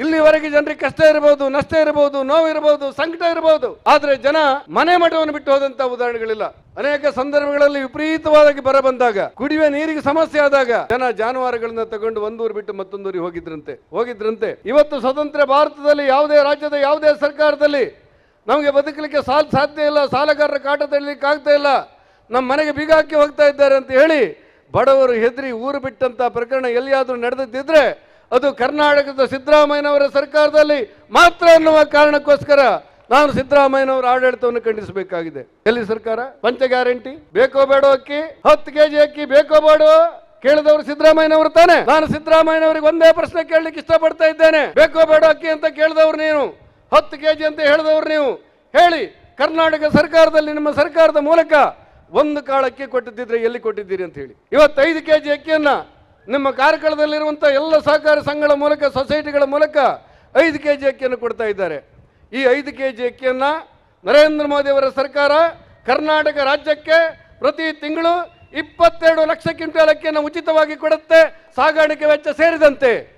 ಇಲ್ಲಿವರೆಗೆ ಜನರಿಗೆ ಕಷ್ಟ ಇರಬಹುದು, ನಷ್ಟ ಇರಬಹುದು, ನೋವು ಇರಬಹುದು, ಸಂಕಟ ಇರಬಹುದು, ಆದ್ರೆ ಜನ ಮನೆ ಮಠವನ್ನು ಬಿಟ್ಟು ಹೋದಂತ ಉದಾಹರಣೆಗಳಿಲ್ಲ. ಅನೇಕ ಸಂದರ್ಭಗಳಲ್ಲಿ ವಿಪರೀತವಾಗಿ ಬರ ಬಂದಾಗ, ಕುಡಿಯುವ ನೀರಿಗೆ ಸಮಸ್ಯೆ ಆದಾಗ ಜನ ಜಾನುವಾರುಗಳನ್ನ ತಗೊಂಡು ಒಂದೂರು ಬಿಟ್ಟು ಮತ್ತೊಂದೂರಿಗೆ ಹೋಗಿದ್ರಂತೆ. ಇವತ್ತು ಸ್ವತಂತ್ರ ಭಾರತದಲ್ಲಿ ಯಾವುದೇ ರಾಜ್ಯದ ಯಾವುದೇ ಸರ್ಕಾರದಲ್ಲಿ ನಮಗೆ ಬದುಕಲಿಕ್ಕೆ ಸಾಧ್ಯ ಇಲ್ಲ, ಸಾಲಗಾರರ ಕಾಟ ತಡಲಿಕ್ಕೆ ಆಗ್ತಾ ಇಲ್ಲ, ನಮ್ಮ ಮನೆಗೆ ಬೀಗ ಹಾಕಿ ಹೋಗ್ತಾ ಇದ್ದಾರೆ ಅಂತ ಹೇಳಿ ಬಡವರು ಹೆದರಿ ಊರು ಬಿಟ್ಟಂತ ಪ್ರಕರಣ ಎಲ್ಲಿಯಾದ್ರೂ ನಡೆದಿದ್ದರೆ ಅದು ಕರ್ನಾಟಕದ ಸಿದ್ದರಾಮಯ್ಯನವರ ಸರ್ಕಾರದಲ್ಲಿ ಮಾತ್ರ ಅನ್ನುವ ಕಾರಣಕ್ಕೋಸ್ಕರ ನಾನು ಸಿದ್ದರಾಮಯ್ಯನವರ ಆಡಳಿತವನ್ನು ಖಂಡಿಸಬೇಕಾಗಿದೆ. ಎಲ್ಲಿ ಸರ್ಕಾರ? ಪಂಚ ಗ್ಯಾರಂಟಿ ಬೇಕೋ ಬೇಡೋ ಅಕ್ಕಿ, 10 ಕೆಜಿ ಅಕ್ಕಿ ಬೇಕೋ ಬೇಡೋ ಕೇಳಿದವರು ಸಿದ್ದರಾಮಯ್ಯನವರು ತಾನೆ. ನಾನು ಸಿದ್ದರಾಮಯ್ಯನವರಿಗೆ ಒಂದೇ ಪ್ರಶ್ನೆ ಕೇಳಲಿಕ್ಕೆ ಇಷ್ಟಪಡ್ತಾ ಇದ್ದೇನೆ. ಬೇಕೋ ಬೇಡೋ ಅಕ್ಕಿ ಅಂತ ಕೇಳಿದವರು ನೀವು, 10 ಕೆಜಿ ಅಂತ ಹೇಳಿದವರು ನೀವು. ಹೇಳಿ, ಕರ್ನಾಟಕ ಸರ್ಕಾರದಲ್ಲಿ ನಿಮ್ಮ ಸರ್ಕಾರದ ಮೂಲಕ ಒಂದು ಕಾಳು ಅಕ್ಕಿ ಕೊಟ್ಟಿದ್ದಿದ್ರೆ ಎಲ್ಲಿ ಕೊಟ್ಟಿದ್ದೀರಿ ಅಂತ ಹೇಳಿ. ಇವತ್ತು 5 ಕೆಜಿ ಅಕ್ಕಿಯನ್ನ ನಿಮ್ಮ ಕಾರ್ಕಳದಲ್ಲಿರುವಂಥ ಎಲ್ಲ ಸಹಕಾರಿ ಸಂಘಗಳ ಮೂಲಕ, ಸೊಸೈಟಿಗಳ ಮೂಲಕ 5 ಕೆಜಿ ಅಕ್ಕಿಯನ್ನು ಕೊಡ್ತಾ ಇದ್ದಾರೆ. ಈ 5 ಕೆಜಿ ಅಕ್ಕಿಯನ್ನ ನರೇಂದ್ರ ಮೋದಿ ಅವರ ಸರ್ಕಾರ ಕರ್ನಾಟಕ ರಾಜ್ಯಕ್ಕೆ ಪ್ರತಿ ತಿಂಗಳು 22 ಲಕ್ಷ ಕ್ವಿಂಟಾಲ್ ಅಕ್ಕಿಯನ್ನು ಉಚಿತವಾಗಿ ಕೊಡುತ್ತೆ, ಸಾಗಾಣಿಕೆ ವೆಚ್ಚ ಸೇರಿದಂತೆ.